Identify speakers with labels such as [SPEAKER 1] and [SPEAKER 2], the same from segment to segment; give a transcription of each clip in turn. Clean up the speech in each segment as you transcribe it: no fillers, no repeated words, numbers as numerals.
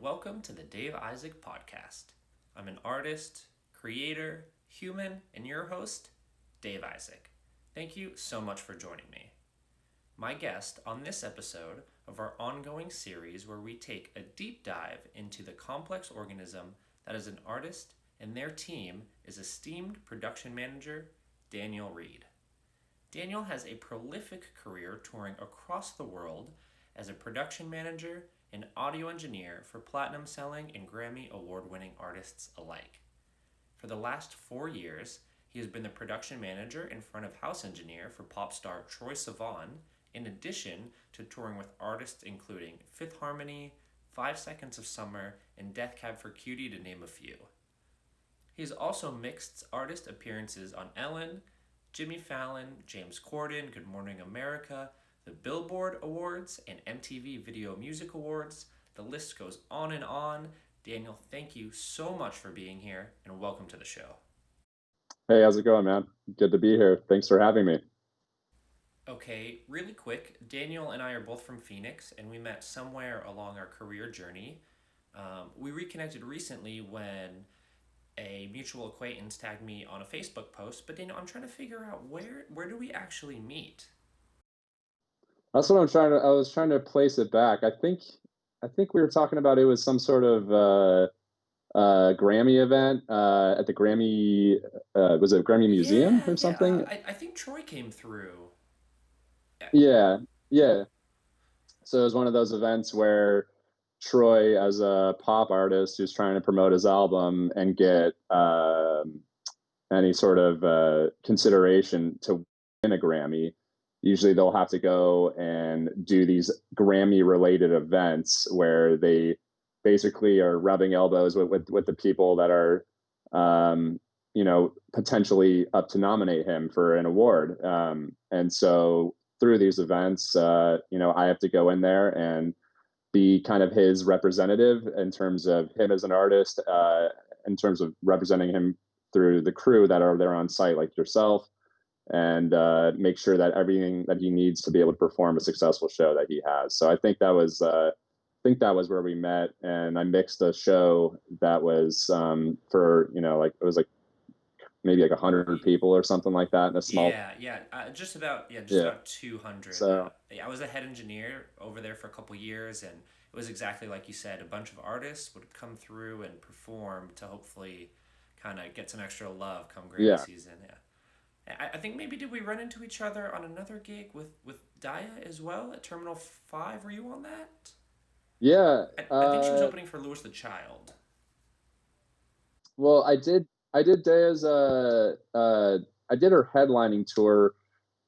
[SPEAKER 1] welcome to the Dave Isaac Podcast. I'm an artist, creator, human, and your host, Dave Isaac. Thank you so much for joining me. My guest on this episode of our ongoing series where we take a deep dive into the complex organism that is an artist and their team is esteemed production manager, Daniel Reed. Daniel has a prolific career touring across the world as a production manager and audio engineer for platinum selling and Grammy award-winning artists alike. For the last 4 years, he has been the production manager and front of house engineer for pop star Troye Sivan, in addition to touring with artists including Fifth Harmony, 5 Seconds of Summer, and Death Cab for Cutie, to name a few. He has also mixed artist appearances on Ellen, Jimmy Fallon, James Corden, Good Morning America, the Billboard Awards, and MTV Video Music Awards. The list goes on and on. Daniel, thank you so much for being here, and welcome to the show.
[SPEAKER 2] Hey, how's it going, man? Good to be here. Thanks for having me.
[SPEAKER 1] Okay, really quick, Daniel and I are both from Phoenix, and we met somewhere along our career journey. We reconnected recently when a mutual acquaintance tagged me on a Facebook post, but Daniel, I'm trying to figure out where do we actually meet?
[SPEAKER 2] That's what I was trying to place it back. I think we were talking about it was some sort of Grammy event at the Grammy was it Grammy Museum
[SPEAKER 1] Yeah,
[SPEAKER 2] or
[SPEAKER 1] yeah.
[SPEAKER 2] something?
[SPEAKER 1] I think Troy came through.
[SPEAKER 2] Yeah, yeah. So it was one of those events where Troy, as a pop artist who's trying to promote his album and get any sort of consideration to win a Grammy, usually they'll have to go and do these Grammy related events where they basically are rubbing elbows with the people that are, potentially up to nominate him for an award. And so through these events, I have to go in there and be kind of his representative in terms of him as an artist, in terms of representing him through the crew that are there on site, like yourself, and make sure that everything that he needs to be able to perform a successful show that he has. So I think that was where we met, and I mixed a show that was for like it was like maybe like 100 people or something like that in a small.
[SPEAKER 1] Just
[SPEAKER 2] Yeah.
[SPEAKER 1] about 200.
[SPEAKER 2] So
[SPEAKER 1] I was a head engineer over there for a couple years, and it was exactly like you said. A bunch of artists would come through and perform to hopefully kind of get some extra love come Grammy
[SPEAKER 2] yeah,
[SPEAKER 1] season. Yeah, I think maybe did we run into each other on another gig with Daya as well at Terminal Five? Were you on that?
[SPEAKER 2] yeah.
[SPEAKER 1] I think she was opening for Louis the Child.
[SPEAKER 2] Well, I did Daya's I did her headlining tour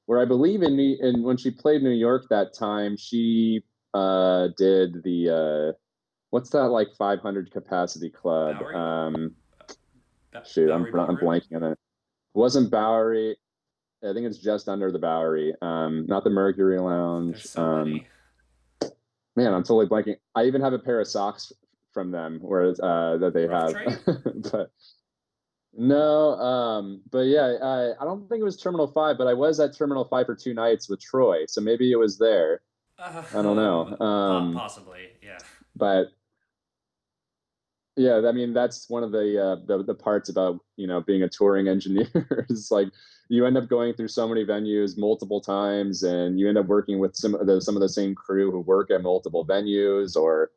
[SPEAKER 2] where I believe in when she played New York that time, she did the what's that like 500 capacity club?
[SPEAKER 1] Bowery,
[SPEAKER 2] Shoot, I'm
[SPEAKER 1] Bowery
[SPEAKER 2] I'm
[SPEAKER 1] Ballroom.
[SPEAKER 2] blanking on it. Wasn't Bowery? I think it's just under the Bowery. Not the Mercury
[SPEAKER 1] There's
[SPEAKER 2] Lounge.
[SPEAKER 1] so many.
[SPEAKER 2] Man, I'm totally blanking. I even have a pair of socks from them where that they
[SPEAKER 1] Rough
[SPEAKER 2] have,
[SPEAKER 1] Trade.
[SPEAKER 2] but no, but yeah, I don't think it was Terminal 5, but I was at Terminal 5 for 2 nights with Troy, so maybe it was there. I don't
[SPEAKER 1] Um,
[SPEAKER 2] know.
[SPEAKER 1] Possibly, yeah.
[SPEAKER 2] But yeah, I mean that's one of the parts about being a touring engineer is like you end up going through so many venues multiple times, and you end up working with some of the same crew who work at multiple venues or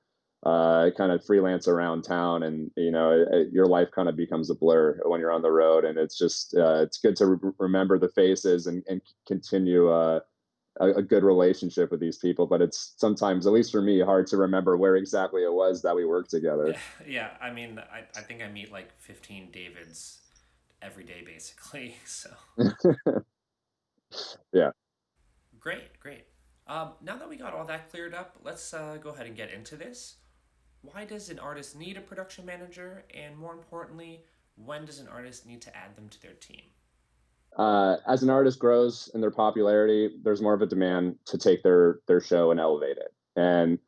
[SPEAKER 2] kind of freelance around town, and your life kind of becomes a blur when you're on the road, and it's just it's good to remember the faces and continue a good relationship with these people, but it's sometimes, at least for me, hard to remember where exactly it was that we worked together.
[SPEAKER 1] Yeah, I mean, I think I meet like 15 Davids every day, basically. So
[SPEAKER 2] Yeah.
[SPEAKER 1] great, great. Now that we got all that cleared up, let's go ahead and get into this. Why does an artist need a production manager? And more importantly, when does an artist need to add them to their team?
[SPEAKER 2] As an artist grows in their popularity, there's more of a demand to take their show and elevate it. And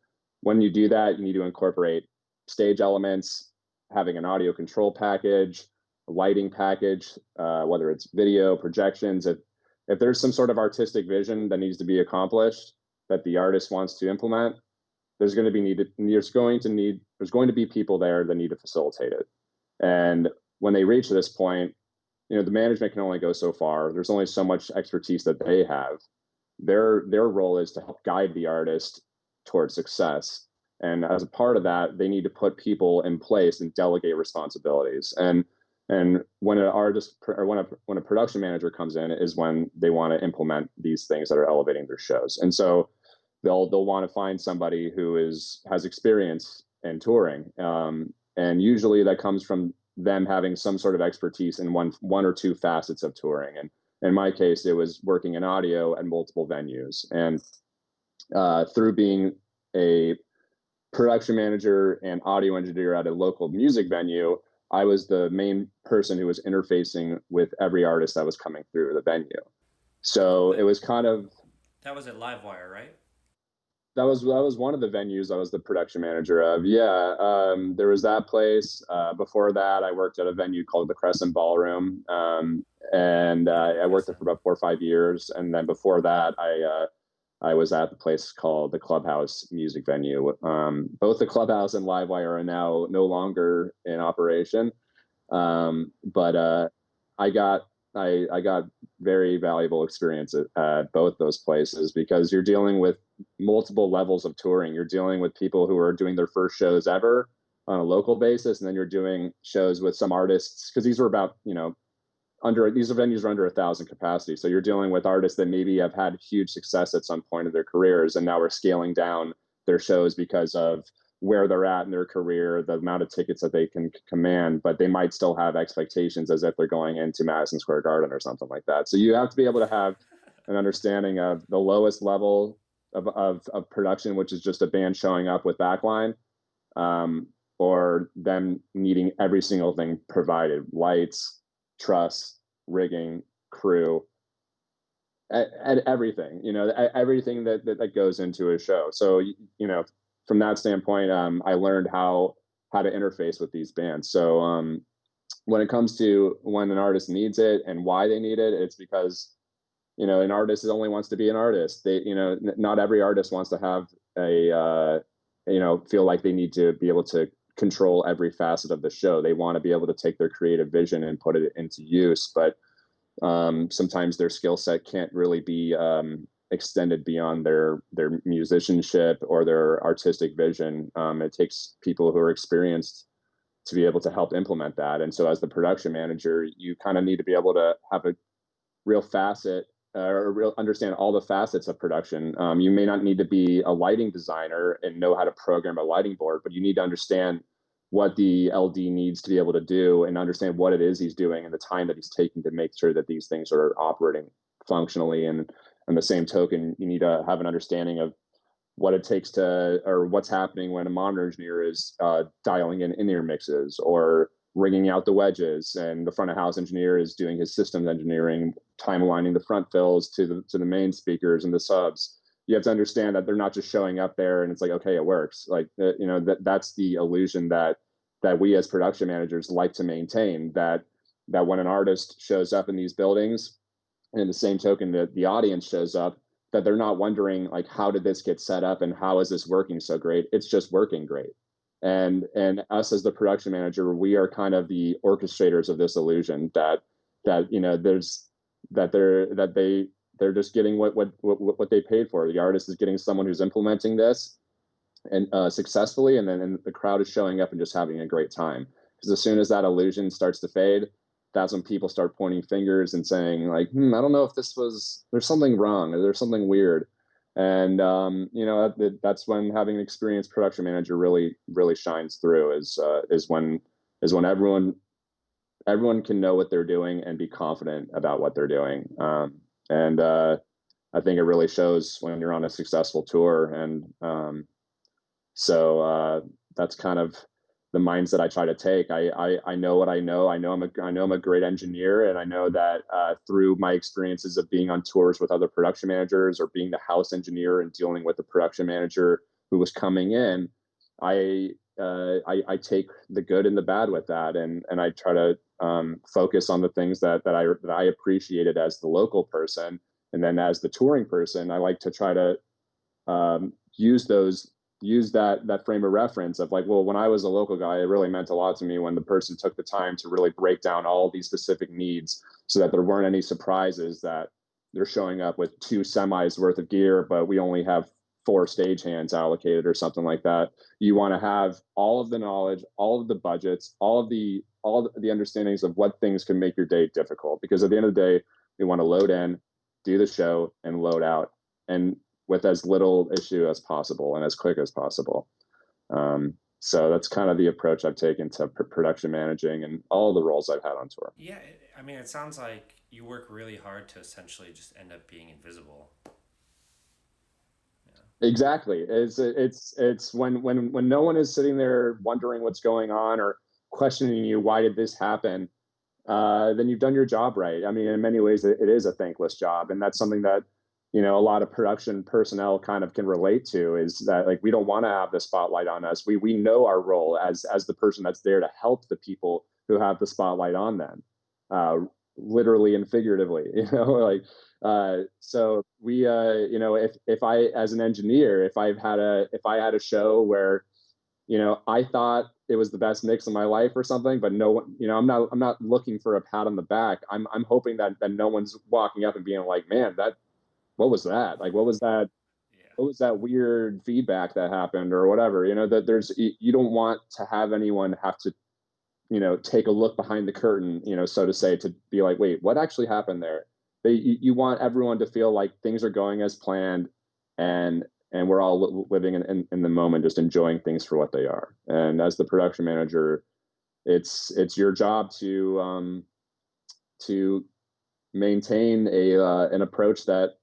[SPEAKER 2] when you do that, you need to incorporate stage elements, having an audio control package, a lighting package, whether it's video projections. If there's some sort of artistic vision that needs to be accomplished that the artist wants to implement, there's going to need there's going to be people there that need to facilitate it. And when they reach this point, the management can only go so far. There's only so much expertise that they have. Their role is to help guide the artist towards success. And as a part of that, they need to put people in place and delegate responsibilities. And when an artist or when a production manager comes in is when they want to implement these things that are elevating their shows. And so they'll want to find somebody who has experience in touring, and usually that comes from them having some sort of expertise in one or two facets of touring. And in my case, it was working in audio at multiple venues. And through being a production manager and audio engineer at a local music venue, I was the main person who was interfacing with every artist that was coming through the venue. So it was kind of,
[SPEAKER 1] that was at Livewire, right?
[SPEAKER 2] that was one of the venues I was the production manager of. Yeah, there was that place. Before that, I worked at a venue called the Crescent Ballroom, and I worked there for about 4 or 5 years. And then before that, I was at the place called the Clubhouse Music Venue. Both the Clubhouse and Livewire are now no longer in operation, but I got very valuable experience at both those places, because you're dealing with multiple levels of touring. You're dealing with people who are doing their first shows ever on a local basis, and then you're doing shows with some artists, because these were about, these venues are under 1,000 capacity. So you're dealing with artists that maybe have had huge success at some point of their careers, and now are scaling down their shows because of where they're at in their career, the amount of tickets that they can command, but they might still have expectations as if they're going into Madison Square Garden or something like that. So you have to be able to have an understanding of the lowest level of production, which is just a band showing up with backline, or them needing every single thing provided: lights, truss, rigging, crew, and everything, everything that goes into a show. So, from that standpoint, I learned how to interface with these bands. So when it comes to when an artist needs it and why they need it, it's because, an artist only wants to be an artist. They, not every artist wants to have feel like they need to be able to control every facet of the show. They want to be able to take their creative vision and put it into use, but sometimes their skill set can't really be extended beyond their musicianship or their artistic vision. It takes people who are experienced to be able to help implement that. And so as the production manager, you kind of need to be able to have a real facet or real understand all the facets of production. You may not need to be a lighting designer and know how to program a lighting board, but you need to understand what the LD needs to be able to do and understand what it is he's doing and the time that he's taking to make sure that these things are operating functionally. And on the same token, you need to have an understanding of what it takes to, or what's happening when a monitor engineer is dialing in-ear mixes or rigging out the wedges, and the front of house engineer is doing his systems engineering, time aligning the front fills to the main speakers and the subs. You have to understand that they're not just showing up there and it's like, okay, it works. Like, that's the illusion that we as production managers like to maintain, that when an artist shows up in these buildings, and in the same token that the audience shows up, that they're not wondering, like, how did this get set up and how is this working so great? It's just working great. And us as the production manager, we are kind of the orchestrators of this illusion that they're just getting what they paid for. The artist is getting someone who's implementing this and successfully, and the crowd is showing up and just having a great time. Because as soon as that illusion starts to fade, that's when people start pointing fingers and saying, like, I don't know if there's something wrong or there's something weird. And that's when having an experienced production manager really shines through. Is when everyone can know what they're doing and be confident about what they're doing. And I think it really shows when you're on a successful tour. And so that's kind of the mindset I try to take. I know what I know. I know I'm a great engineer, and I know that through my experiences of being on tours with other production managers or being the house engineer and dealing with the production manager who was coming in, I take the good and the bad with that, and I try to focus on the things that I appreciated as the local person, and then as the touring person, I like to try to use those use that frame of reference of like, well, when I was a local guy, it really meant a lot to me when the person took the time to really break down all these specific needs so that there weren't any surprises that they're showing up with 2 semis worth of gear, but we only have 4 stagehands allocated or something like that. You want to have all of the knowledge, all of the budgets, all of the understandings of what things can make your day difficult. Because at the end of the day, we want to load in, do the show, and load out, and with as little issue as possible and as quick as possible. So that's kind of the approach I've taken to production managing and all the roles I've had on tour.
[SPEAKER 1] Yeah, I mean, it sounds like you work really hard to essentially just end up being invisible. Yeah.
[SPEAKER 2] Exactly. It's when no one is sitting there wondering what's going on or questioning you, why did this happen? Then you've done your job right. I mean, in many ways, it is a thankless job, and that's something that a lot of production personnel kind of can relate to. Is that like we don't want to have the spotlight on us. We know our role as the person that's there to help the people who have the spotlight on them, uh, literally and figuratively. So we, if I, as an engineer, if I had a show where I thought it was the best mix of my life or something, but no one, I'm not looking for a pat on the back. I'm hoping that no one's walking up and being like, man, what was that? Like,
[SPEAKER 1] Yeah.
[SPEAKER 2] what was that weird feedback that happened or whatever, that you don't want to have anyone have to, take a look behind the curtain, so to say, to be like, wait, what actually happened there? You want everyone to feel like things are going as planned, and we're all living in the moment, just enjoying things for what they are. And as the production manager, it's your job to maintain an approach that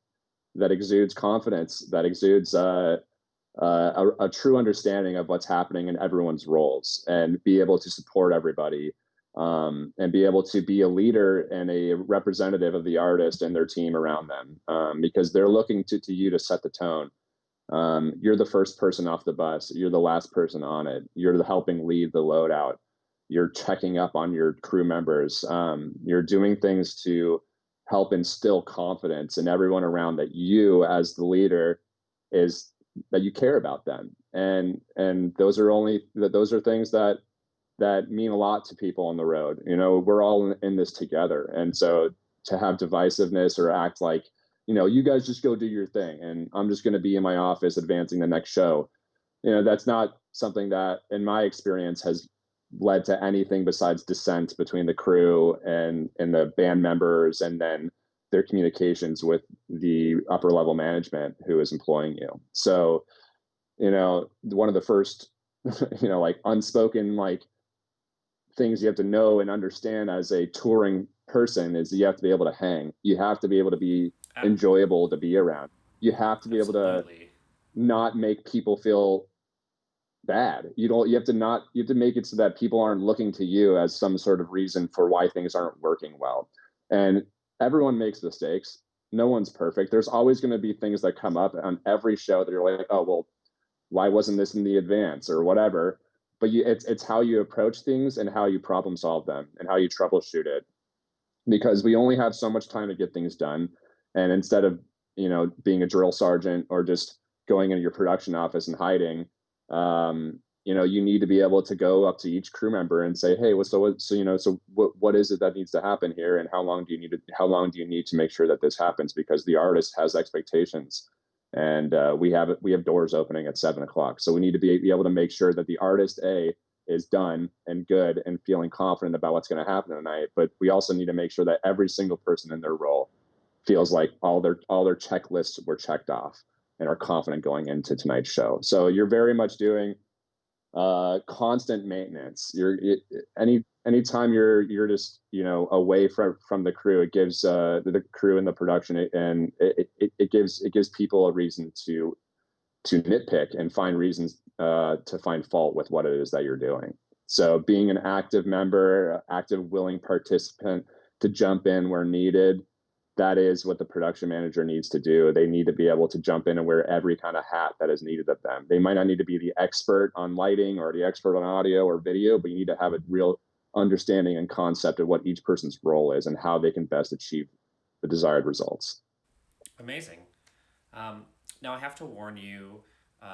[SPEAKER 2] exudes confidence, that exudes a true understanding of what's happening in everyone's roles, and be able to support everybody, and be able to be a leader and a representative of the artist and their team around them, because they're looking to you to set the tone. You're the first person off the bus. You're the last person on it. You're helping lead the loadout. You're checking up on your crew members. You're doing things to help instill confidence in everyone around, that you, as the leader, is that you care about them. And those are things that mean a lot to people on the road. We're all in this together. And so to have divisiveness or act like, you guys just go do your thing and I'm just going to be in my office advancing the next show, that's not something that, in my experience, has led to anything besides dissent between the crew and the band members, and then their communications with the upper level management who is employing you. So, one of the first, like unspoken, like things you have to know and understand as a touring person is you have to be able to hang. You have to be able to be enjoyable to be around. You have to be able to not make people feel bad. You have to make it so that people aren't looking to you as some sort of reason for why things aren't working well. And everyone makes mistakes. No one's perfect. There's always going to be things that come up on every show that you're like, oh, well, why wasn't this in the advance or whatever? But it's how you approach things and how you problem solve them and how you troubleshoot it, because we only have so much time to get things done. And instead of being a drill sergeant or just going into your production office and hiding, you need to be able to go up to each crew member and say, hey, so what is it that needs to happen here, and how long do you need to make sure that this happens, because the artist has expectations, and we have doors opening at 7 o'clock, so we need to be able to make sure that the artist is done and good and feeling confident about what's going to happen tonight. But we also need to make sure that every single person in their role feels like all their checklists were checked off and are confident going into tonight's show. So you're very much doing constant maintenance. Anytime you're just away from the crew, it gives the crew and the production, and it gives people a reason to nitpick and find reasons to find fault with what it is that you're doing. So being an active member, active willing participant to jump in where needed, that is what the production manager needs to do. They need to be able to jump in and wear every kind of hat that is needed of them. They might not need to be the expert on lighting or the expert on audio or video, but you need to have a real understanding and concept of what each person's role is and how they can best achieve the desired results.
[SPEAKER 1] Amazing. Now I have to warn you,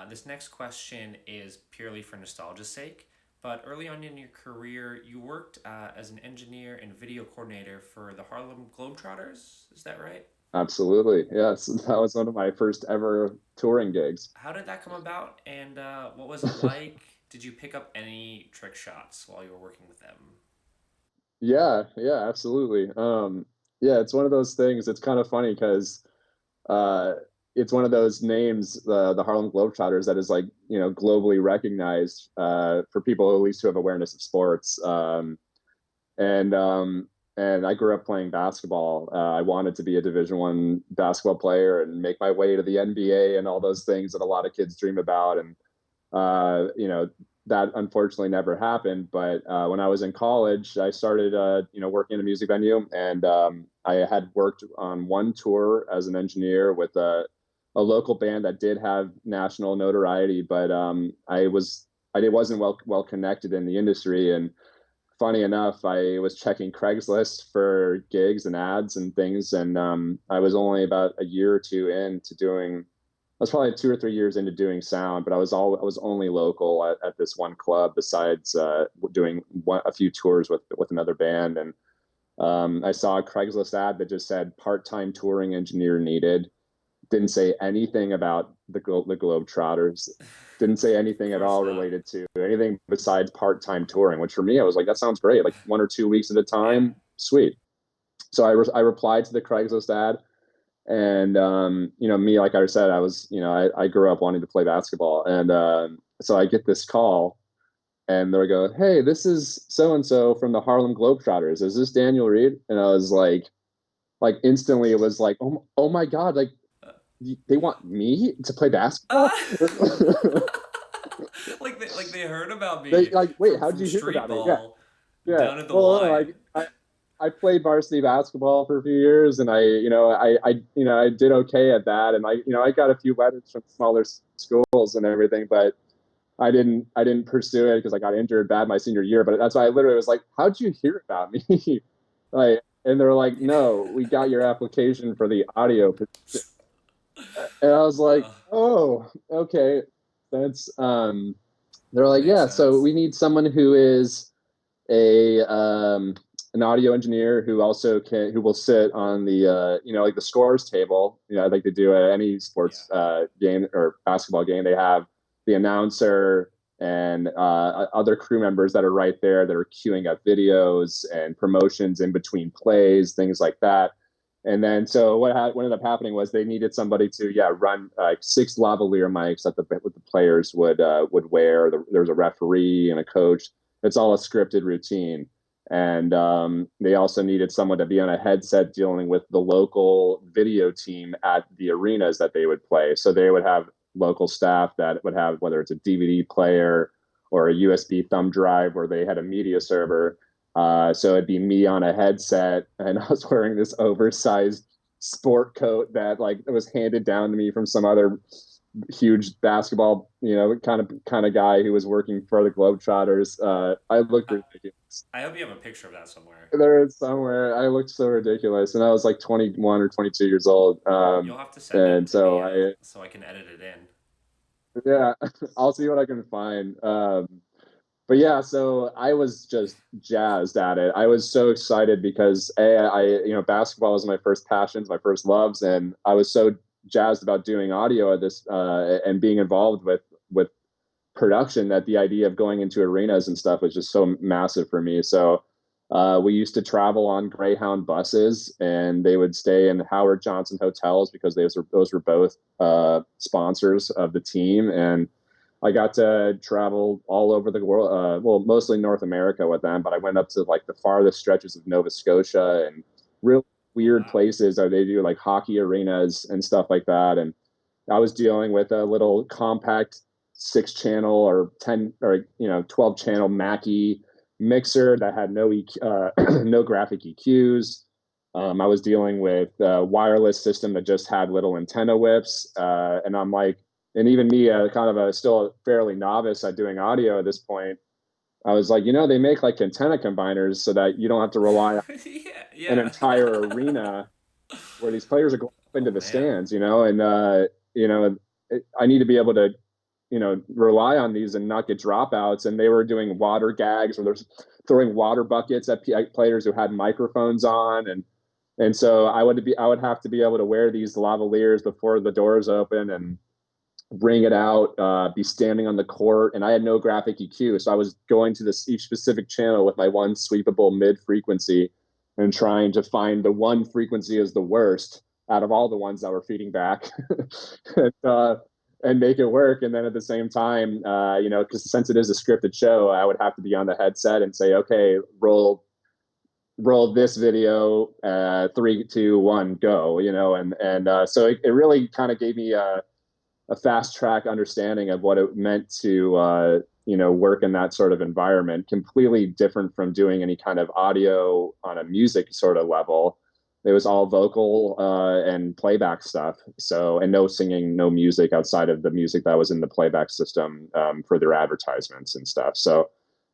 [SPEAKER 1] This next question is purely for nostalgia's sake, but early on in your career, you worked as an engineer and video coordinator for the Harlem Globetrotters. Is that right?
[SPEAKER 2] Absolutely. Yes. That was one of my first ever touring gigs.
[SPEAKER 1] How did that come about, and what was it like? Did you pick up any trick shots while you were working with them?
[SPEAKER 2] Yeah, yeah, absolutely. Yeah, it's one of those things. It's kind of funny because uh, it's one of those names, the Harlem Globetrotters, that is like globally recognized for people at least who have awareness of sports. And and I grew up playing basketball. I wanted to be a Division I basketball player and make my way to the NBA and all those things that a lot of kids dream about. And that unfortunately never happened. But when I was in college, I started working in a music venue, and I had worked on one tour as an engineer with a local band that did have national notoriety, but I wasn't well connected in the industry. And funny enough, I was checking Craigslist for gigs and ads and things, and I was only about a year or two into doing. I was probably 2 or 3 years into doing sound, but I was only local at this one club. Besides doing a few tours with another band, and I saw a Craigslist ad that just said part-time touring engineer needed. Didn't say anything about the Globetrotters. Didn't say
[SPEAKER 1] Of
[SPEAKER 2] anything at
[SPEAKER 1] course
[SPEAKER 2] all
[SPEAKER 1] not.
[SPEAKER 2] related to anything besides part-time touring. Which for me, I was like, that sounds great. Like 1 or 2 weeks at a
[SPEAKER 1] Yeah.
[SPEAKER 2] time, sweet. So I replied to the Craigslist ad, and me, like I said, I grew up wanting to play basketball, and so I get this call, and they go, "Hey, this is so and so from the Harlem Globetrotters. Is this Daniel Reed?" And I was like instantly, it was like, oh my god, like they want me to play
[SPEAKER 1] Uh,
[SPEAKER 2] basketball.
[SPEAKER 1] like they heard about
[SPEAKER 2] They
[SPEAKER 1] me
[SPEAKER 2] like, wait,
[SPEAKER 1] from
[SPEAKER 2] how'd
[SPEAKER 1] from
[SPEAKER 2] you hear
[SPEAKER 1] street
[SPEAKER 2] about me? Yeah,
[SPEAKER 1] ball
[SPEAKER 2] yeah.
[SPEAKER 1] down at the
[SPEAKER 2] Well, no,
[SPEAKER 1] Y.
[SPEAKER 2] I played varsity basketball for a few years, and I did okay at that, and I got a few letters from smaller schools and everything, but I didn't pursue it because I got injured bad my senior year. But that's why I literally was like, how'd you hear about me? Like, and they're like, no, we got your application for the audio position. And I was like,
[SPEAKER 1] Uh,
[SPEAKER 2] oh, okay. That's they're like,
[SPEAKER 1] makes
[SPEAKER 2] yeah, so
[SPEAKER 1] sense.
[SPEAKER 2] we need someone who is a an audio engineer who will sit on the like the scores table, like they do at any
[SPEAKER 1] Yeah.
[SPEAKER 2] sports game or basketball game. They have the announcer and other crew members that are right there that are queuing up videos and promotions in between plays, things like that. And then so what ended up happening was they needed somebody to run six lavalier mics that the players would wear. There was a referee and a coach. It's all a scripted routine, and they also needed someone to be on a headset dealing with the local video team at the arenas that they would play. So they would have local staff that would have, whether it's a DVD player or a USB thumb drive, where they had a media server. So it'd be me on a headset, and I was wearing this oversized sport coat that like was handed down to me from some other huge basketball, kind of guy who was working for the Globetrotters. I looked
[SPEAKER 1] I,
[SPEAKER 2] ridiculous.
[SPEAKER 1] I hope you have a picture of that somewhere.
[SPEAKER 2] There is somewhere I looked so ridiculous, and I was like 21 or 22 years old.
[SPEAKER 1] You'll have to send it
[SPEAKER 2] And
[SPEAKER 1] to me
[SPEAKER 2] so I,
[SPEAKER 1] so I can edit it in.
[SPEAKER 2] yeah, I'll see what I can find. But yeah, so I was just jazzed at it. I was so excited because basketball was my first passions, my first loves, and I was so jazzed about doing audio at this and being involved with production that the idea of going into arenas and stuff was just so massive for me. So we used to travel on Greyhound buses, and they would stay in Howard Johnson hotels because those were both sponsors of the team. And I got to travel all over the world, well, mostly North America with them, but I went up to like the farthest stretches of Nova Scotia and real
[SPEAKER 1] Oh
[SPEAKER 2] weird
[SPEAKER 1] wow.
[SPEAKER 2] places. They do like hockey arenas and stuff like that. And I was dealing with a little compact 6 channel or 10 or 12 channel Mackie mixer that had no graphic EQs. I was dealing with a wireless system that just had little antenna whips, and I'm like, and even me, kind of still a fairly novice at doing audio at this point, I was like, they make like antenna combiners so that you don't have to rely on
[SPEAKER 1] Yeah,
[SPEAKER 2] an
[SPEAKER 1] yeah.
[SPEAKER 2] entire arena where these players are going up into
[SPEAKER 1] Oh
[SPEAKER 2] the
[SPEAKER 1] man.
[SPEAKER 2] stands, and I need to be able to. rely on these and not get dropouts. And they were doing water gags, or they're throwing water buckets at players who had microphones on, and so I would have to be able to wear these lavaliers before the doors open and bring it out, be standing on the court, and I had no graphic EQ, so I was going to each specific channel with my one sweepable mid frequency and trying to find the one frequency as the worst out of all the ones that were feeding back, and make it work. And then at the same time, because since it is a scripted show, I would have to be on the headset and say, okay, roll this video, 3, 2, 1, go, and so it really kind of gave me a fast track understanding of what it meant to work in that sort of environment, completely different from doing any kind of audio on a music sort of level. It was all vocal and playback stuff. So, and no singing, no music outside of the music that was in the playback system for their advertisements and stuff. So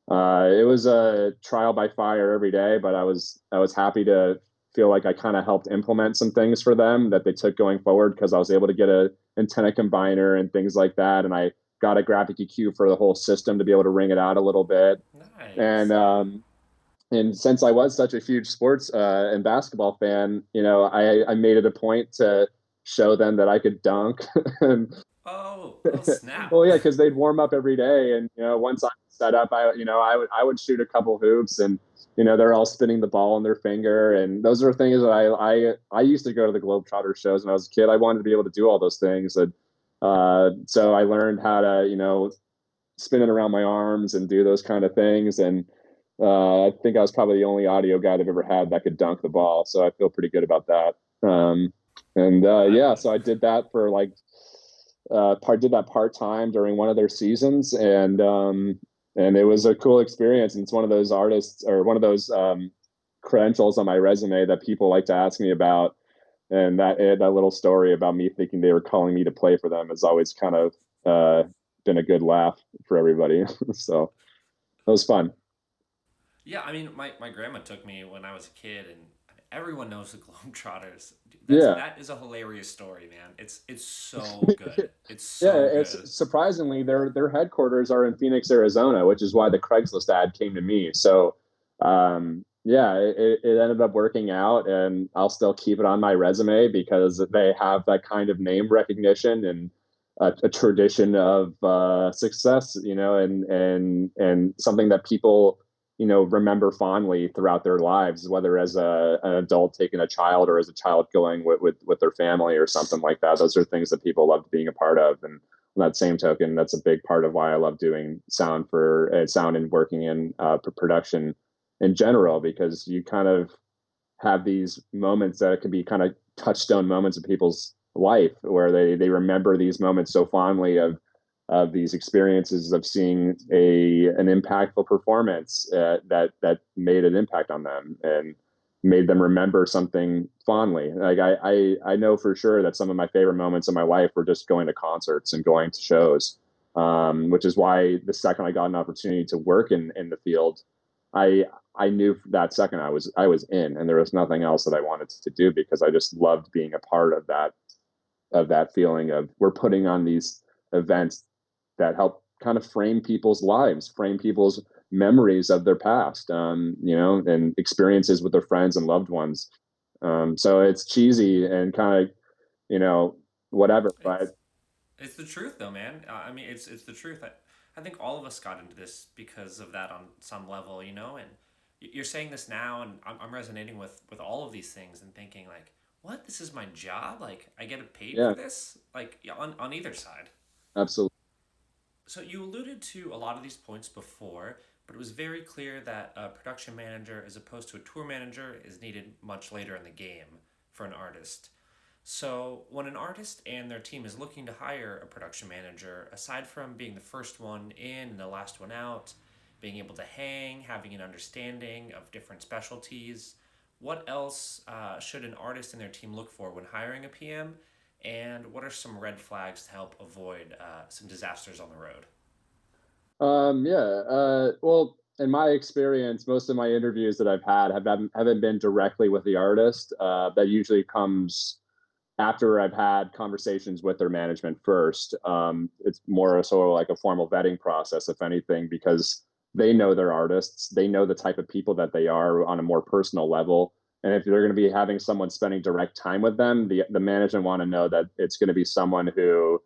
[SPEAKER 2] it was a trial by fire every day, but I was happy to feel like I kind of helped implement some things for them that they took going forward, because I was able to get a antenna combiner and things like that, and I got a graphic EQ for the whole system to be able to ring it out a little bit.
[SPEAKER 1] Nice.
[SPEAKER 2] And since I was such a huge sports and basketball fan, I made it a point to show them that I could dunk. And
[SPEAKER 1] Oh, snap.
[SPEAKER 2] well, yeah, because they'd warm up every day, and once I set up, I would shoot a couple hoops, and they're all spinning the ball on their finger, and those are things that I used to go to the Globetrotter shows when I was a kid. I wanted to be able to do all those things, and so I learned how to spin it around my arms and do those kind of things. And I think I was probably the only audio guy they've ever had that could dunk the ball, so I feel pretty good about that. And yeah, so I did that for like did that part-time during one of their seasons, and it was a cool experience. And it's one of those artists, or one of those credentials on my resume that people like to ask me about. And that little story about me thinking they were calling me to play for them has always kind of been a good laugh for everybody. So it was fun.
[SPEAKER 1] Yeah, I mean, my grandma took me when I was a kid, and everyone knows the Globetrotters.
[SPEAKER 2] Yeah.
[SPEAKER 1] That is a hilarious story, man. It's so good. It's
[SPEAKER 2] Yeah,
[SPEAKER 1] so
[SPEAKER 2] it's
[SPEAKER 1] good.
[SPEAKER 2] surprisingly their headquarters are in Phoenix, Arizona, which is why the Craigslist ad came to me. So, yeah, it ended up working out, and I'll still keep it on my resume because they have that kind of name recognition and a tradition of success, and something that people remember fondly throughout their lives, whether as an adult taking a child, or as a child going with their family or something like that. Those are things that people love being a part of. And on that same token, that's a big part of why I love doing sound and working in production in general, because you kind of have these moments that can be kind of touchstone moments of people's life, where they remember these moments so fondly of these experiences of seeing an impactful performance that made an impact on them and made them remember something fondly. Like I know for sure that some of my favorite moments in my life were just going to concerts and going to shows, which is why the second I got an opportunity to work in the field, I I knew that second I was in, and there was nothing else that I wanted to do, because I just loved being a part of that feeling of, we're putting on these events that help kind of frame people's lives, frame people's memories of their past, and experiences with their friends and loved ones. So it's cheesy and kind of, whatever,
[SPEAKER 1] It's
[SPEAKER 2] but
[SPEAKER 1] it's the truth, though, man. I mean, it's the truth. I think all of us got into this because of that on some level, and you're saying this now, and I'm resonating with all of these things and thinking like, what? This is my job? Like, I get paid for
[SPEAKER 2] yeah,
[SPEAKER 1] this? Like, yeah, on either side.
[SPEAKER 2] absolutely.
[SPEAKER 1] So you alluded to a lot of these points before, but it was very clear that a production manager, as opposed to a tour manager, is needed much later in the game for an artist. So, when an artist and their team is looking to hire a production manager, aside from being the first one in and the last one out, being able to hang, having an understanding of different specialties, what else should an artist and their team look for when hiring a PM? And what are some red flags to help avoid some disasters on the road?
[SPEAKER 2] Yeah. Well, in my experience, most of my interviews that I've had haven't been directly with the artist. That usually comes after I've had conversations with their management first. It's more sort of like a formal vetting process, if anything, because they know their artists, they know the type of people that they are on a more personal level. And if they're going to be having someone spending direct time with them, the management want to know that it's going to be someone who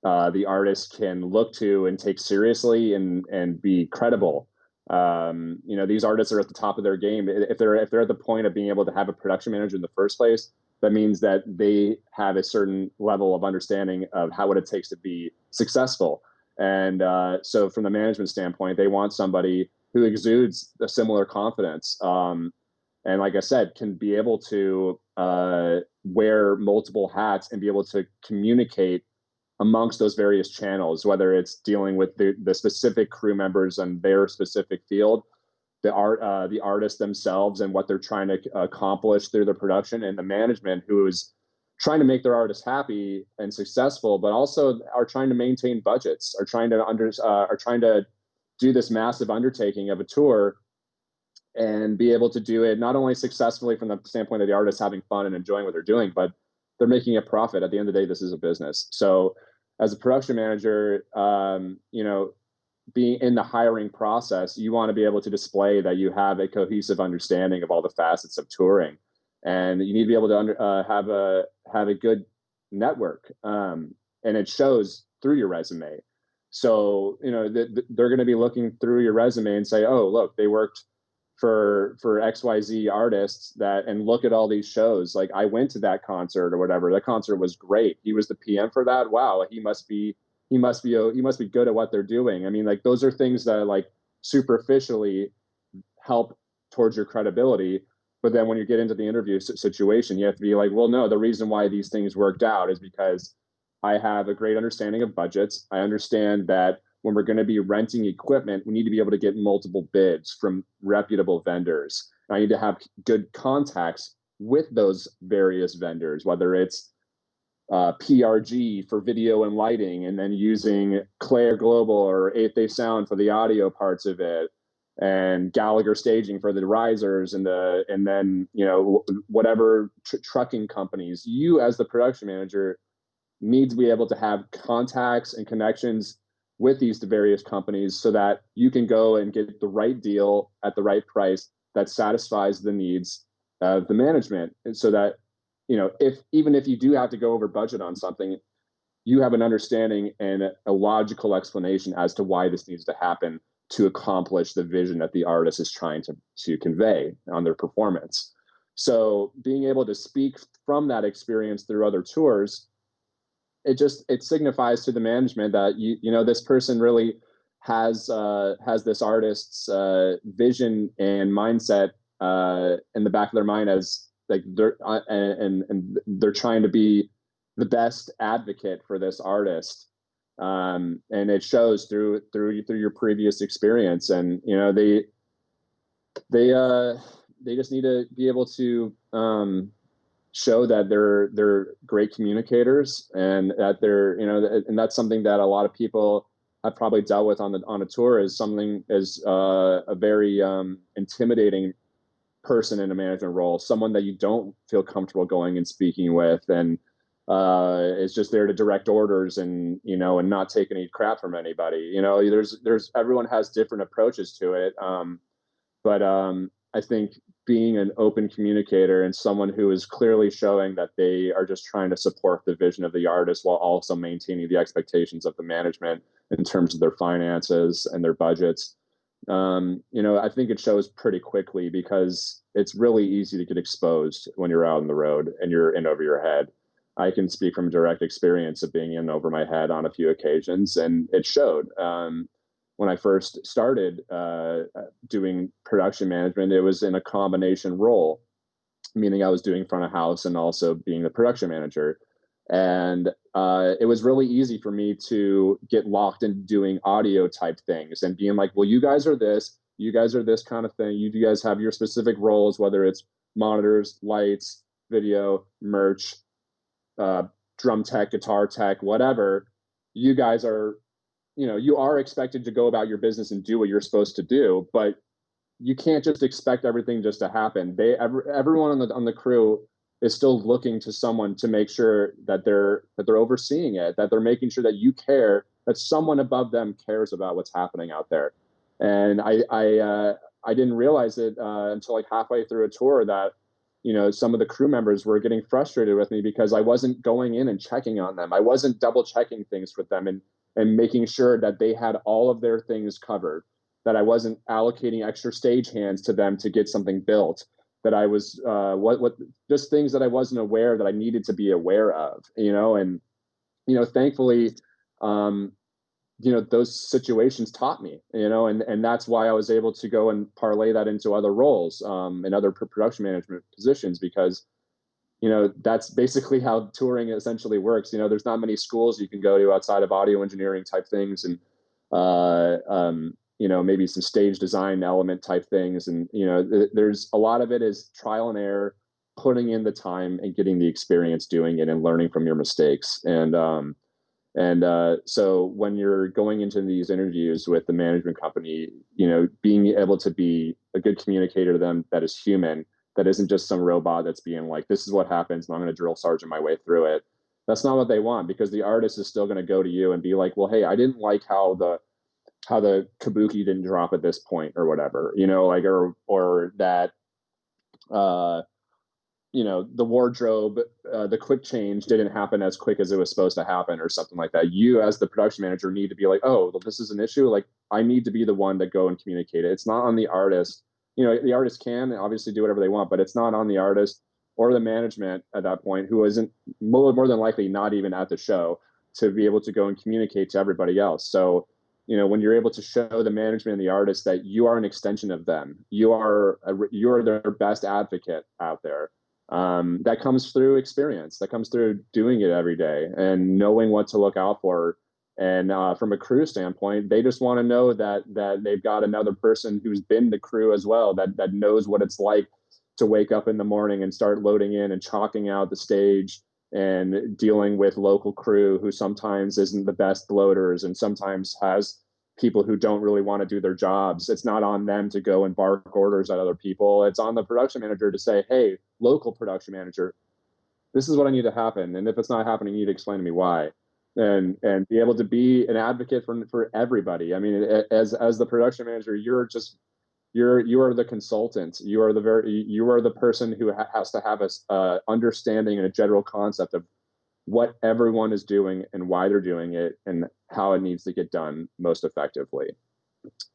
[SPEAKER 2] the artist can look to and take seriously and be credible. These artists are at the top of their game. If they're at the point of being able to have a production manager in the first place, that means that they have a certain level of understanding of what it takes to be successful. And so, from the management standpoint, they want somebody who exudes a similar confidence. And like I said, can be able to wear multiple hats and be able to communicate amongst those various channels, whether it's dealing with the specific crew members and their specific field, the artists themselves and what they're trying to accomplish through the production, and the management who is trying to make their artists happy and successful, but also are trying to maintain budgets, are trying to do this massive undertaking of a tour and be able to do it not only successfully from the standpoint of the artists having fun and enjoying what they're doing, but they're making a profit. At the end of the day, this is a business. So as a production manager, being in the hiring process, you want to be able to display that you have a cohesive understanding of all the facets of touring, and you need to be able to have a good network, and it shows through your resume. So they're going to be looking through your resume and say, "Oh, look, they worked for XYZ artists and look at all these shows. Like, I went to that concert or whatever. That concert was great. He was the PM for that. Wow, he must be good at what they're doing." I mean, like, those are things that like superficially help towards your credibility. But then when you get into the interview situation, you have to be like, well, no, the reason why these things worked out is because I have a great understanding of budgets. I understand that when we're going to be renting equipment, we need to be able to get multiple bids from reputable vendors. I need to have good contacts with those various vendors, whether it's PRG for video and lighting, and then using Claire Global or 8th Day Sound for the audio parts of it, and Gallagher Staging for the risers, and then whatever trucking companies. You, as the production manager, need to be able to have contacts and connections with these various companies so that you can go and get the right deal at the right price that satisfies the needs of the management. And so that, even if you do have to go over budget on something, you have an understanding and a logical explanation as to why this needs to happen to accomplish the vision that the artist is trying to convey on their performance. So being able to speak from that experience through other tours, it signifies to the management that this person really has this artist's vision and mindset in the back of their mind, as like they're trying to be the best advocate for this artist, and it shows through your previous experience. And they just need to be able to show that they're great communicators, and that and that's something that a lot of people have probably dealt with on a tour, is something as a very intimidating person in a management role, someone that you don't feel comfortable going and speaking with, and is just there to direct orders and not take any crap from anybody. There's everyone has different approaches to it, but I think being an open communicator and someone who is clearly showing that they are just trying to support the vision of the artist while also maintaining the expectations of the management in terms of their finances and their budgets. I think it shows pretty quickly, because it's really easy to get exposed when you're out on the road and you're in over your head. I can speak from direct experience of being in over my head on a few occasions, and it showed. When I first started doing production management, it was in a combination role, meaning I was doing front of house and also being the production manager. And it was really easy for me to get locked into doing audio type things and being like, well, you guys are this kind of thing. You guys have your specific roles, whether it's monitors, lights, video, merch, drum tech, guitar tech, whatever. You guys are, you are expected to go about your business and do what you're supposed to do, but you can't just expect everything just to happen. Everyone on the crew is still looking to someone to make sure that they're overseeing it, that they're making sure that you care, that someone above them cares about what's happening out there. And I didn't realize it until like halfway through a tour that some of the crew members were getting frustrated with me because I wasn't going in and checking on them. I wasn't double checking things with them and making sure that they had all of their things covered, that I wasn't allocating extra stagehands to them to get something built, that I was what just things that I wasn't aware that I needed to be aware of, and thankfully, those situations taught me, and that's why I was able to go and parlay that into other roles, and other production management positions, because that's basically how touring essentially works. There's not many schools you can go to outside of audio engineering type things, and maybe some stage design element type things, and there's a lot of it is trial and error, putting in the time and getting the experience doing it and learning from your mistakes. And so when you're going into these interviews with the management company, being able to be a good communicator to them that is human, that isn't just some robot that's being like, this is what happens, and I'm going to drill sergeant my way through it. That's not what they want, because the artist is still going to go to you and be like, well, hey, I didn't like how the kabuki didn't drop at this point, or whatever, or that, the wardrobe, the quick change didn't happen as quick as it was supposed to happen, or something like that. You, as the production manager, need to be like, oh, well, this is an issue. Like, I need to be the one to go and communicate it. It's not on the artist. The artist can obviously do whatever they want, but it's not on the artist or the management at that point, who isn't more than likely not even at the show, to be able to go and communicate to everybody else. So, when you're able to show the management and the artist that you are an extension of them, you are their best advocate out there. That comes through experience, that comes through doing it every day and knowing what to look out for. And from a crew standpoint, they just want to know that they've got another person who's been the crew as well, that knows what it's like to wake up in the morning and start loading in and chalking out the stage and dealing with local crew who sometimes isn't the best loaders and sometimes has people who don't really want to do their jobs. It's not on them to go and bark orders at other people. It's on the production manager to say, hey, local production manager, this is what I need to happen. And if it's not happening, you need to explain to me why. And be able to be an advocate for everybody. I mean, as the production manager, you are the consultant. You are the person who has to have a understanding and a general concept of what everyone is doing and why they're doing it and how it needs to get done most effectively.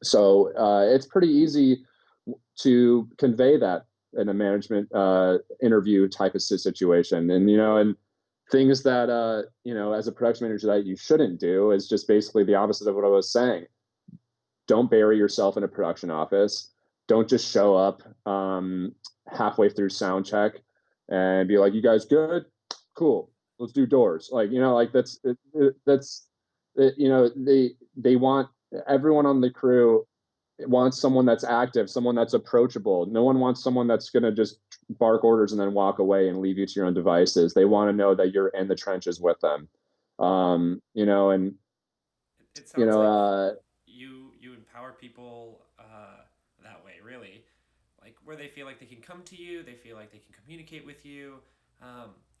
[SPEAKER 2] So it's pretty easy to convey that in a management interview type of situation. And things that as a production manager that you shouldn't do is just basically the opposite of what I was saying. Don't bury yourself in a production office. Don't just show up halfway through sound check and be like, you guys good? Cool, let's do doors. They want everyone on the crew wants someone that's active, someone that's approachable. No one wants someone that's going to just bark orders and then walk away and leave you to your own devices. They want to know that you're in the trenches with them. And
[SPEAKER 1] it sounds like you empower people that way, really, like where they feel like they can come to you, they feel like they can communicate with you.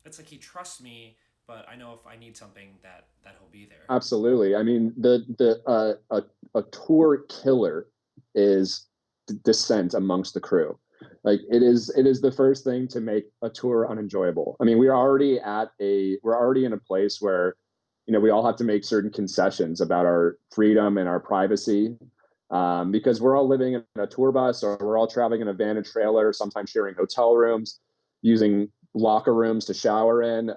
[SPEAKER 1] It's like, he trusts me, but I know if I need something that he'll be there.
[SPEAKER 2] Absolutely. I mean, a tour killer is dissent amongst the crew. Like, it is the first thing to make a tour unenjoyable. I mean, we're already in a place where we all have to make certain concessions about our freedom and our privacy, because we're all living in a tour bus, or we're all traveling in a van and trailer, sometimes sharing hotel rooms, using locker rooms to shower in,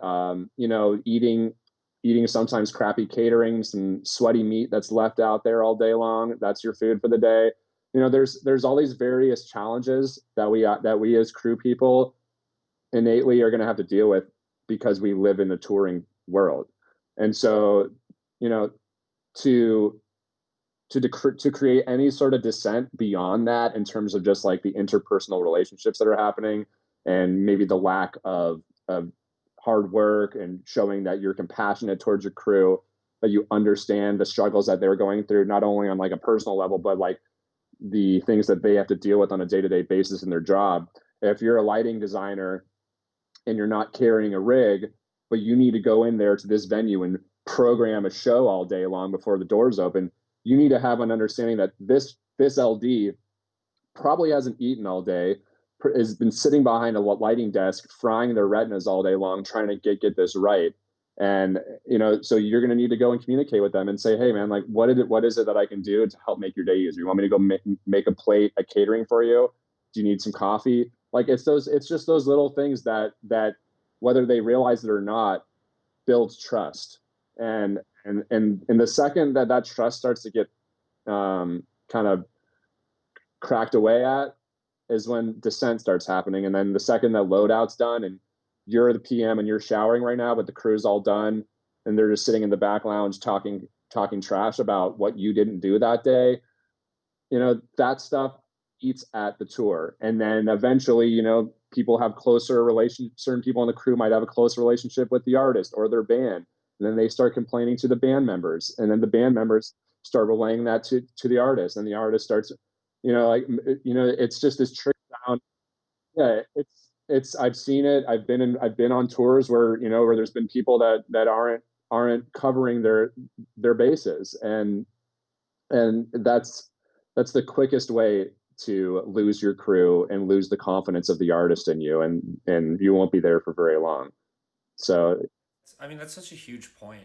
[SPEAKER 2] eating sometimes crappy caterings and sweaty meat that's left out there all day long. That's your food for the day. There's all these various challenges that we as crew people innately are going to have to deal with because we live in the touring world. And so, to create any sort of dissent beyond that, in terms of just like the interpersonal relationships that are happening, and maybe the lack of hard work, and showing that you're compassionate towards your crew, that you understand the struggles that they're going through, not only on like a personal level, but like the things that they have to deal with on a day-to-day basis in their job. If you're a lighting designer and you're not carrying a rig, but you need to go in there to this venue and program a show all day long before the doors open, you need to have an understanding that this LD probably hasn't eaten all day, has been sitting behind a lighting desk, frying their retinas all day long, trying to get this right. And so you're going to need to go and communicate with them and say, hey, man, like, what is it that I can do to help make your day easier? You want me to go make a plate, a catering for you? Do you need some coffee? Like, it's just those little things that whether they realize it or not, builds trust. And the second that trust starts to get kind of cracked away at is when descent starts happening. And then the second that loadout's done and you're the PM and you're showering right now, but the crew's all done and they're just sitting in the back lounge talking trash about what you didn't do that day, that stuff eats at the tour. And then eventually, people have closer relations. Certain people on the crew might have a close relationship with the artist or their band. And then they start complaining to the band members. And then the band members start relaying that to the artist. And the artist starts, it's just this trick down. Yeah, it's I've seen it. I've been on tours where there's been people that aren't covering their bases. And that's the quickest way to lose your crew and lose the confidence of the artist in you, and you won't be there for very long. So
[SPEAKER 1] I mean, that's such a huge point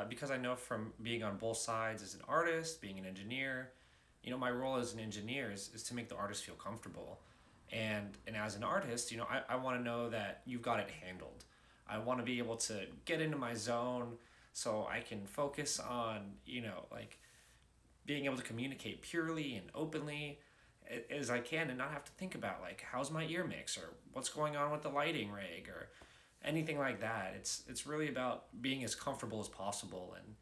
[SPEAKER 1] because I know from being on both sides as an artist, being an engineer, my role as an engineer is to make the artist feel comfortable. And as an artist, I want to know that you've got it handled. I want to be able to get into my zone so I can focus on, like being able to communicate purely and openly as I can and not have to think about like how's my ear mix or what's going on with the lighting rig or anything like that. It's really about being as comfortable as possible. And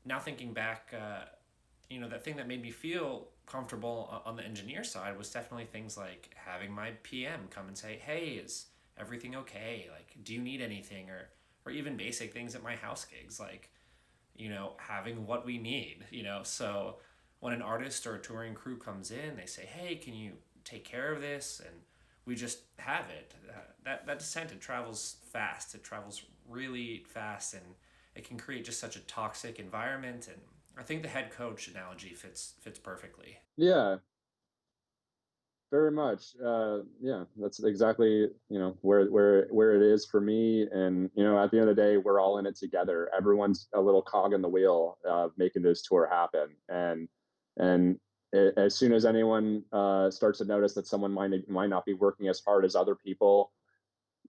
[SPEAKER 1] now thinking back, that thing that made me feel comfortable on the engineer side was definitely things like having my PM come and say, "Hey, is everything okay? Like, do you need anything?" Or even basic things at my house gigs, like having what we need. So when an artist or a touring crew comes in, they say, "Hey, can you take care of this?" And we just have it. That descent, it travels fast. It travels really fast, and it can create just such a toxic environment. And I think the head coach analogy fits perfectly.
[SPEAKER 2] yeah, very much. Yeah, that's exactly where it is for me. And at the end of the day, we're all in it together. Everyone's a little cog in the wheel of making this tour happen. And as soon as anyone starts to notice that someone might not be working as hard as other people,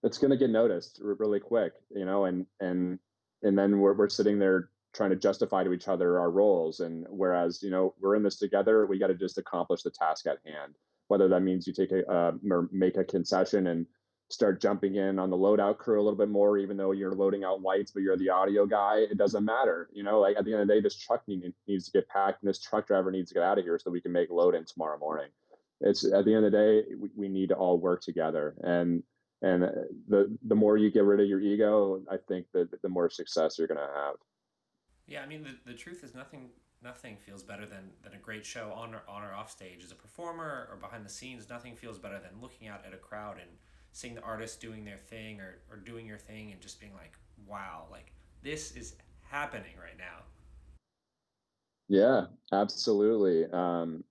[SPEAKER 2] it's going to get noticed really quick. And then we're sitting there trying to justify to each other our roles. And whereas we're in this together, we got to just accomplish the task at hand, whether that means you take or make a concession and start jumping in on the loadout crew a little bit more, even though you're loading out lights, but you're the audio guy. It doesn't matter. Like at the end of the day, this truck needs to get packed and this truck driver needs to get out of here so we can make load in tomorrow morning. It's at the end of the day, we need to all work together. And the more you get rid of your ego, I think that the more success you're going to have.
[SPEAKER 1] Yeah, I mean the truth is nothing feels better than a great show on or off stage as a performer or behind the scenes. Nothing feels better than looking out at a crowd and seeing the artist doing their thing or doing your thing and just being like, wow, like this is happening right now.
[SPEAKER 2] Yeah, absolutely.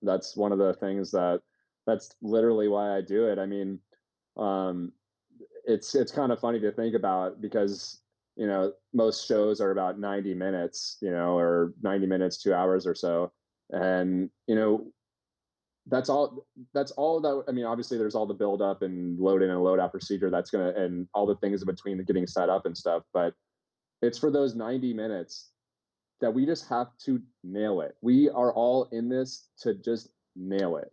[SPEAKER 2] That's one of the things that's literally why I do it. I mean, um, it's kind of funny to think about because most shows are about 90 minutes, or 90 minutes, 2 hours or so, and that's all that. I mean, obviously there's all the build up and load in and load out procedure that's gonna and all the things in between the getting set up and stuff, but it's for those 90 minutes that we just have to nail it. We are all in this to just nail it.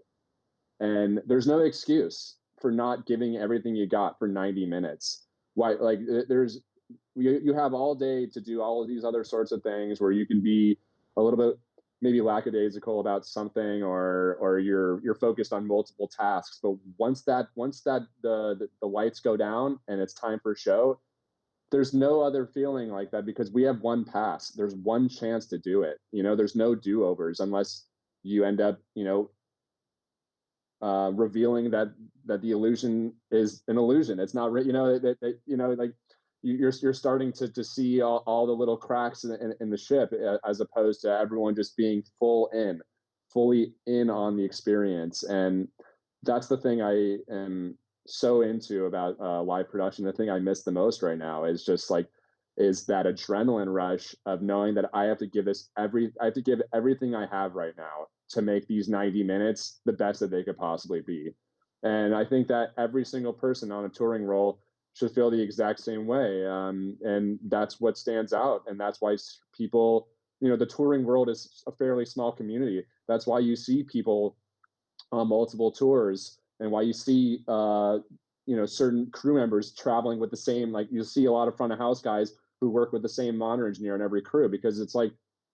[SPEAKER 2] And there's no excuse for not giving everything you got for 90 minutes. Why, like, there's, you have all day to do all of these other sorts of things where you can be a little bit maybe lackadaisical about something, or you're focused on multiple tasks. But once that the lights go down and it's time for a show, there's no other feeling like that because we have one pass. There's one chance to do it. There's no do overs unless you end up, revealing that the illusion is an illusion. It's not, like you're starting to see all the little cracks in the ship, as opposed to everyone just being fully in on the experience. And that's the thing I am so into about live production. The thing I miss the most right now is just like is that adrenaline rush of knowing that I have to give everything I have right now to make these 90 minutes the best that they could possibly be. And I think that every single person on a touring role should feel the exact same way. And that's what stands out. And that's why people, the touring world is a fairly small community. That's why you see people on multiple tours, and why you see certain crew members traveling with the same, like you'll see a lot of front of house guys who work with the same monitor engineer in every crew, because it's like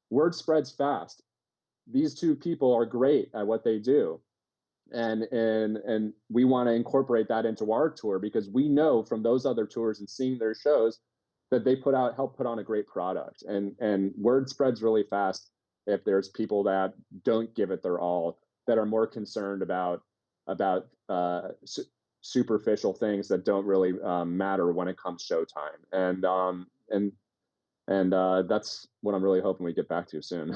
[SPEAKER 2] word spreads fast. These two people are great at what they do, and we want to incorporate that into our tour, because we know from those other tours and seeing their shows that they help put on a great product, and word spreads really fast if there's people that don't give it their all, that are more concerned about superficial things that don't really matter when it comes showtime. And that's what I'm really hoping we get back to soon.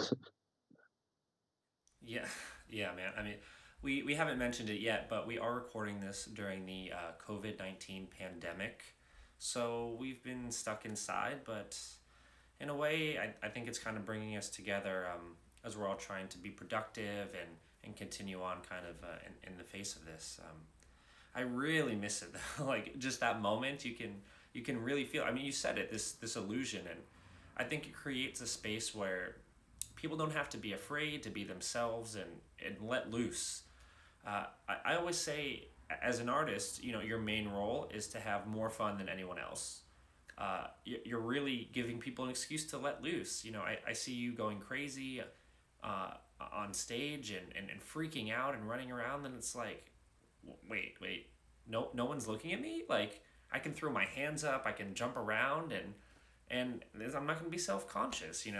[SPEAKER 1] Yeah, yeah, man. I mean, we haven't mentioned it yet, but we are recording this during the COVID-19 pandemic. So we've been stuck inside, but in a way, I think it's kind of bringing us together as we're all trying to be productive and continue on kind of in the face of this. I really miss it though. Like just that moment, you can really feel. I mean, you said it, this illusion, and I think it creates a space where people don't have to be afraid to be themselves and let loose. I always say, as an artist, your main role is to have more fun than anyone else. You're really giving people an excuse to let loose. I see you going crazy on stage and freaking out and running around, and it's like, wait, no one's looking at me? Like, I can throw my hands up, I can jump around, and I'm not going to be self-conscious. Dude,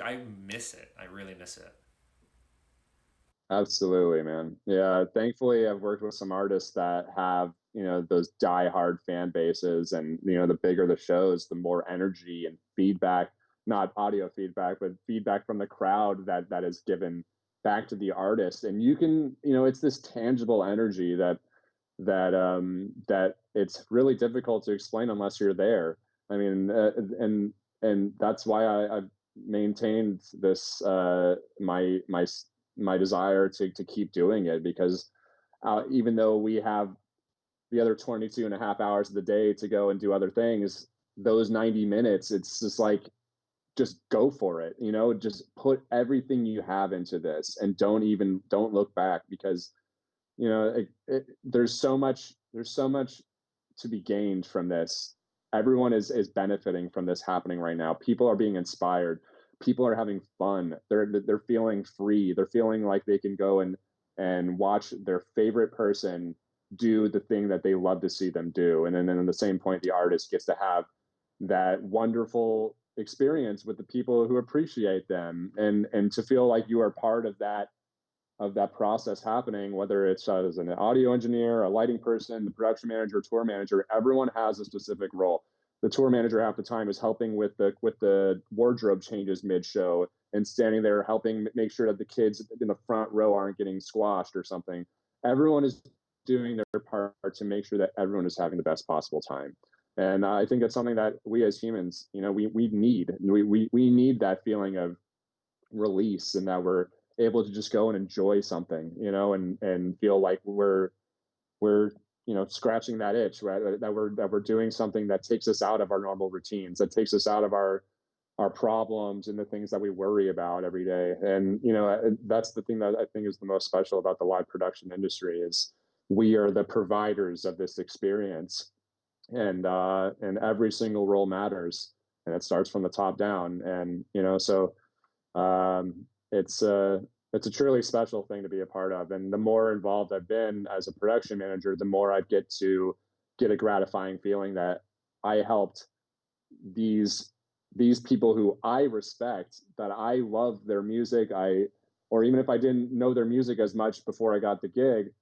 [SPEAKER 1] I miss it. I really miss it.
[SPEAKER 2] Absolutely, man. Yeah, thankfully I've worked with some artists that have, those die-hard fan bases, and the bigger the shows, the more energy and feedback, not audio feedback, but feedback from the crowd that is given back to the artist. And you can, it's this tangible energy that it's really difficult to explain unless you're there. I mean, and that's why I've maintained this my desire to keep doing it, because even though we have the other 22 and a half hours of the day to go and do other things, those 90 minutes, it's just like, just go for it, just put everything you have into this, and don't look back, because there's so much to be gained from this. Everyone is benefiting from this happening right now. People are being inspired. People are having fun. They're feeling free. They're feeling like they can go and watch their favorite person do the thing that they love to see them do. And then at the same point, the artist gets to have that wonderful experience with the people who appreciate them, and to feel like you are part of that process happening, whether it's as an audio engineer, a lighting person, the production manager, tour manager. Everyone has a specific role. The tour manager half the time is helping with the wardrobe changes mid-show, and standing there helping make sure that the kids in the front row aren't getting squashed or something. Everyone is doing their part to make sure that everyone is having the best possible time. And I think it's something that we as humans, we need. We need that feeling of release, and that we're able to just go and enjoy something, and feel like we're scratching that itch, right? That we're doing something that takes us out of our normal routines, that takes us out of our problems and the things that we worry about every day. And that's the thing that I think is the most special about the live production industry, is we are the providers of this experience, and every single role matters, and it starts from the top down. And so um, it's a truly special thing to be a part of. And the more involved I've been as a production manager, the more I get a gratifying feeling that I helped these these people who I respect, that I love their music. or even if I didn't know their music as much before I got the gig,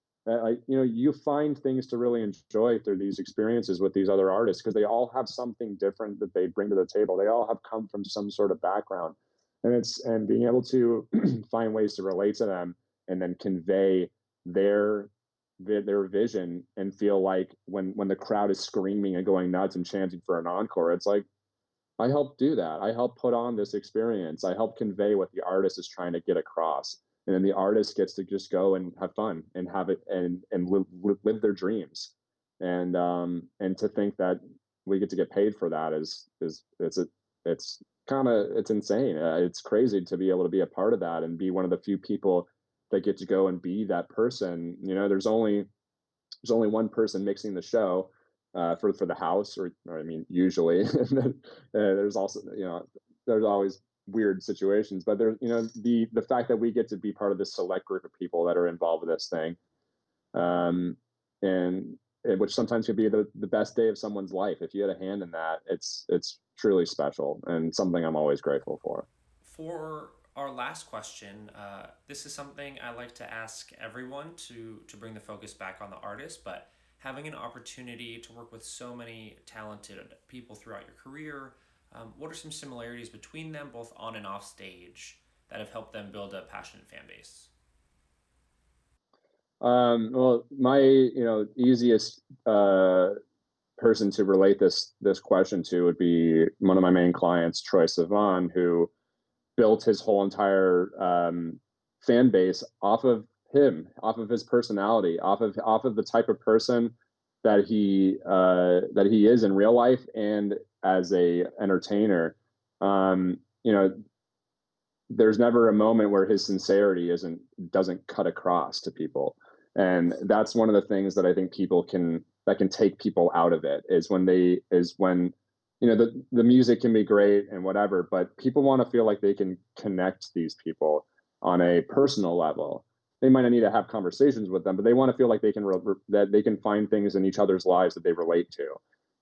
[SPEAKER 2] you find things to really enjoy through these experiences with these other artists because they all have something different that they bring to the table. They all have come from some sort of background, and being able to find ways to relate to them and then convey their their vision and feel like when the crowd is screaming and going nuts and chanting for an encore, it's like I helped do that. I helped put on this experience. I helped convey what the artist is trying to get across. And then the artist gets to just go and have fun and have it and live their dreams. And to think that we get to get paid for that is it's kind of it's insane. It's crazy to be able to be a part of that and be one of the few people that get to go and be that person. There's only one person mixing the show for the house, or I mean, usually. And then there's also there's always weird situations, but the fact that we get to be part of this select group of people that are involved with this thing, um, and which sometimes could be the best day of someone's life. If you had a hand in that, it's truly special and something I'm always grateful for.
[SPEAKER 1] For our last question, this is something I like to ask everyone to bring the focus back on the artist, but having an opportunity to work with so many talented people throughout your career, what are some similarities between them, both on and off stage, that have helped them build a passionate fan base?
[SPEAKER 2] Well, my easiest person to relate this question to would be one of my main clients, Troy Sivan, who built his whole entire fan base off of him, off of his personality, off of the type of person that he is in real life and as a entertainer. There's never a moment where his sincerity doesn't cut across to people, and that's one of the things that I think people can that can take people out of it is when the music can be great and whatever, but people want to feel like they can connect these people on a personal level. They might not need to have conversations with them, but they want to feel like that they can find things in each other's lives that they relate to.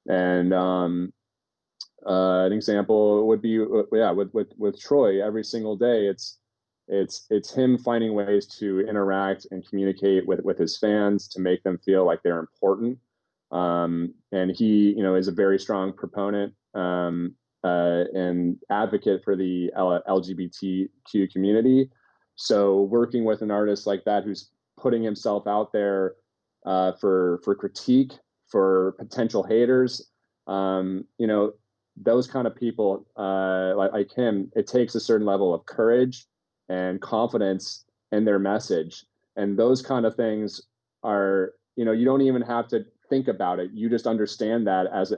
[SPEAKER 2] And an example would be yeah, with Troy. Every single day it's him finding ways to interact and communicate with his fans to make them feel like they're important. And he is a very strong proponent and advocate for the LGBTQ community. So working with an artist like that who's putting himself out there for critique, for potential haters, those kind of people like him, it takes a certain level of courage and confidence in their message. And those kind of things are, you don't even have to think about it. You just understand that as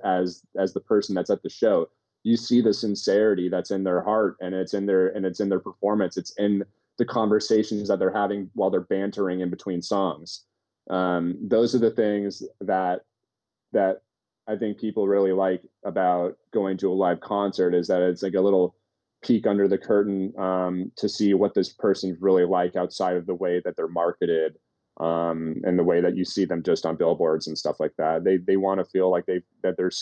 [SPEAKER 2] the person that's at the show. You see the sincerity that's in their heart, and it's in their performance. It's in the conversations that they're having while they're bantering in between songs. Those are the things that I think people really like about going to a live concert, is that it's like a little peek under the curtain to see what this person's really like outside of the way that they're marketed, and the way that you see them just on billboards and stuff like that. They want to feel like they're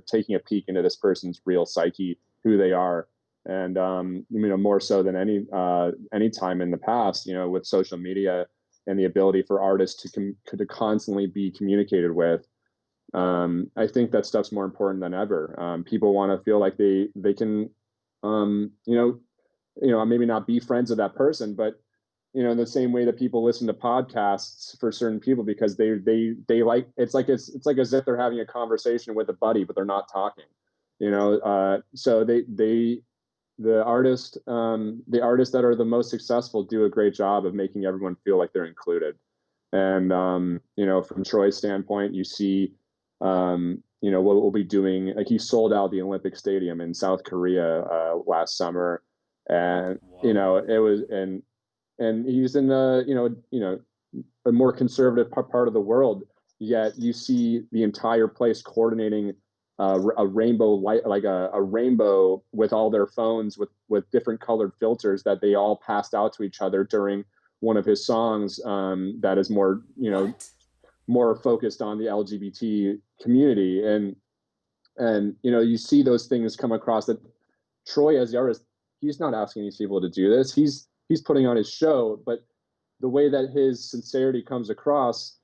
[SPEAKER 2] taking a peek into this person's real psyche, who they are. And more so than any time in the past, with social media and the ability for artists to constantly be communicated with, I think that stuff's more important than ever. People want to feel like they can, maybe not be friends with that person, but in the same way that people listen to podcasts for certain people because they like it's like as if they're having a conversation with a buddy, but they're not talking. So the artists that are the most successful do a great job of making everyone feel like they're included. And from Troy's standpoint, you see, what we'll be doing. Like, he sold out the Olympic Stadium in South Korea last summer, and
[SPEAKER 1] Whoa.
[SPEAKER 2] it was and he's in a more conservative part of the world. Yet you see the entire place coordinating a rainbow light, like a rainbow, with all their phones with different colored filters that they all passed out to each other during one of his songs, that is
[SPEAKER 1] What?
[SPEAKER 2] more focused on the LGBT community. And you see those things come across, that Troy, as the artist, he's not asking these people to do this. he's putting on his show, but the way that his sincerity comes across,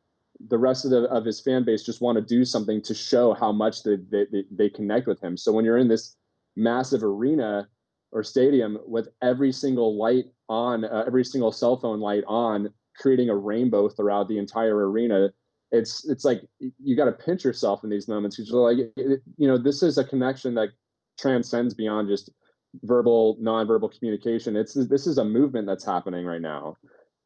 [SPEAKER 2] the rest of his fan base just want to do something to show how much they connect with him. So when you're in this massive arena or stadium with every single light on, every single cell phone light on, creating a rainbow throughout the entire arena, it's like you got to pinch yourself in these moments because you're like, this is a connection that transcends beyond just verbal, nonverbal communication. This is a movement that's happening right now,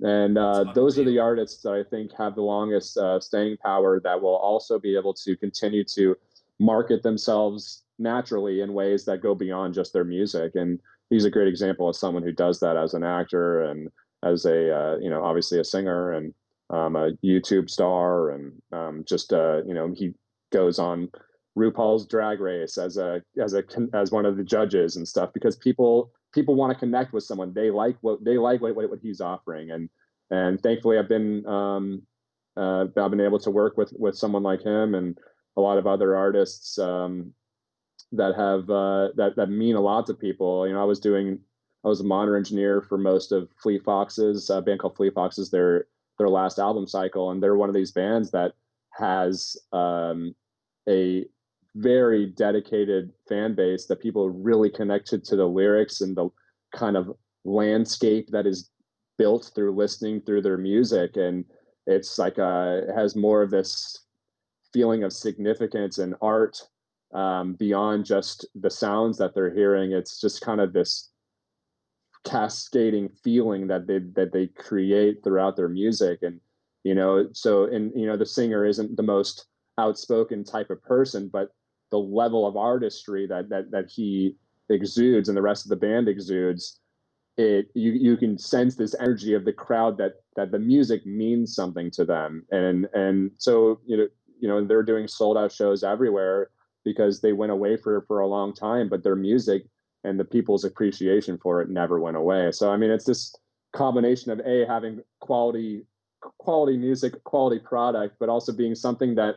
[SPEAKER 2] and
[SPEAKER 1] It's
[SPEAKER 2] those are the
[SPEAKER 1] unbelievable.
[SPEAKER 2] artists that I think have the longest staying power, that will also be able to continue to market themselves naturally in ways that go beyond just their music. And he's a great example of someone who does that as an actor and as a obviously a singer and a YouTube star, and he goes on RuPaul's Drag Race as one of the judges and stuff, because people want to connect with someone. They like what he's offering, and thankfully I've been able to work with someone like him and a lot of other artists that have that mean a lot to people. I was a monitor engineer for most of Fleet Foxes, a band called Fleet Foxes, their last album cycle, and they're one of these bands that has a very dedicated fan base, that people really connected to the lyrics and the kind of landscape that is built through listening through their music. And it's like it has more of this feeling of significance and art beyond just the sounds that they're hearing. It's just kind of this cascading feeling that they create throughout their music. And the singer isn't the most outspoken type of person, but the level of artistry that he exudes and the rest of the band exudes, you can sense this energy of the crowd, that the music means something to them. And so they're doing sold out shows everywhere because they went away for a long time, but their music and the people's appreciation for it never went away. So I mean, it's this combination of having quality music, quality product, but also being something that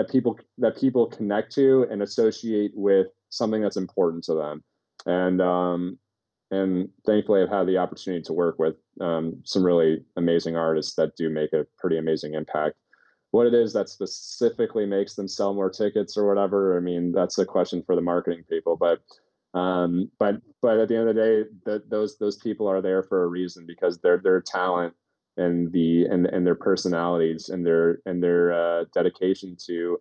[SPEAKER 2] people connect to and associate with something that's important to them. And thankfully I've had the opportunity to work with some really amazing artists that do make a pretty amazing impact. What it is that specifically makes them sell more tickets or whatever, I mean, that's a question for the marketing people. But at the end of the day, those people are there for a reason, because their talent and their personalities and their dedication to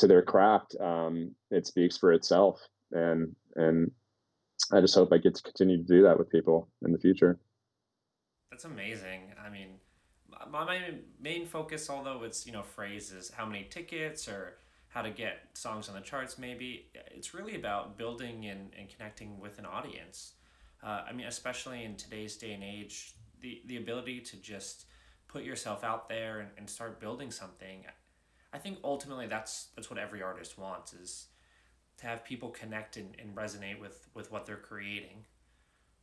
[SPEAKER 2] their craft, it speaks for itself. And I just hope I get to continue to do that with people in the future.
[SPEAKER 1] That's amazing. I mean, my main focus, although it's phrases, how many tickets or how to get songs on the charts, maybe it's really about building and connecting with an audience. I mean, especially in today's day and age, the ability to just put yourself out there and start building something. I think ultimately that's what every artist wants, is to have people connect and resonate with what they're creating.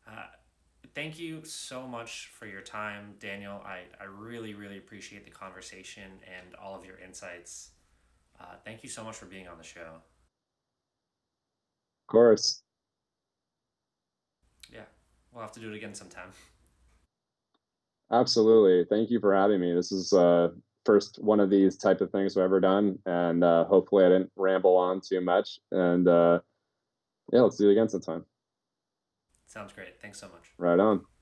[SPEAKER 1] Uh, Thank you so much for your time, Daniel. I really, really appreciate the conversation and all of your insights. Thank you so much for being on the show.
[SPEAKER 2] Of course.
[SPEAKER 1] Yeah, we'll have to do it again sometime.
[SPEAKER 2] Absolutely. Thank you for having me. This is first one of these type of things I've ever done, and hopefully I didn't ramble on too much. And yeah, let's do it again sometime.
[SPEAKER 1] Sounds great. Thanks so much.
[SPEAKER 2] Right on.